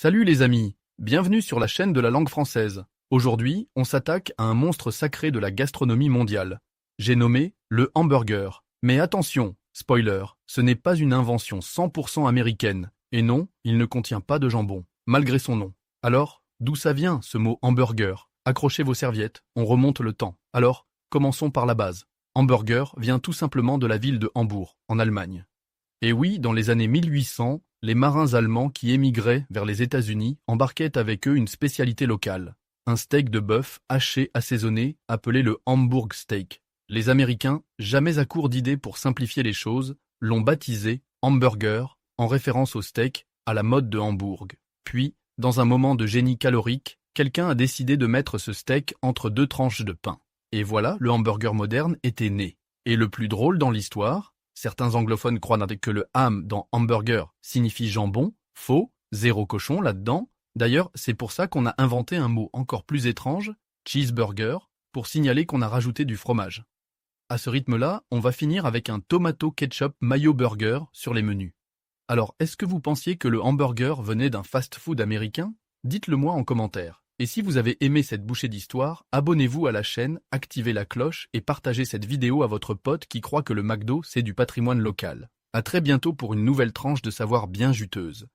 Salut les amis, bienvenue sur la chaîne de la langue française. Aujourd'hui, on s'attaque à un monstre sacré de la gastronomie mondiale. J'ai nommé le hamburger. Mais attention, spoiler, ce n'est pas une invention 100% américaine. Et non, il ne contient pas de jambon, malgré son nom. Alors, d'où ça vient ce mot hamburger? Accrochez vos serviettes, on remonte le temps. Alors, commençons par la base. Hamburger vient tout simplement de la ville de Hambourg, en Allemagne. Et oui, dans les années 1800, les marins allemands qui émigraient vers les États-Unis embarquaient avec eux une spécialité locale, un steak de bœuf haché assaisonné appelé le Hamburg steak. Les Américains, jamais à court d'idées pour simplifier les choses, l'ont baptisé hamburger en référence au steak à la mode de Hambourg. Puis, dans un moment de génie calorique, quelqu'un a décidé de mettre ce steak entre deux tranches de pain. Et voilà, le hamburger moderne était né. Et le plus drôle dans l'histoire, certains anglophones croient que le ham dans hamburger signifie jambon, faux, zéro cochon là-dedans. D'ailleurs, c'est pour ça qu'on a inventé un mot encore plus étrange, cheeseburger, pour signaler qu'on a rajouté du fromage. À ce rythme-là, on va finir avec un tomato ketchup mayo burger sur les menus. Alors, est-ce que vous pensiez que le hamburger venait d'un fast-food américain? Dites-le moi en commentaire. Et si vous avez aimé cette bouchée d'histoire, abonnez-vous à la chaîne, activez la cloche et partagez cette vidéo à votre pote qui croit que le McDo c'est du patrimoine local. À très bientôt pour une nouvelle tranche de savoir bien juteuse.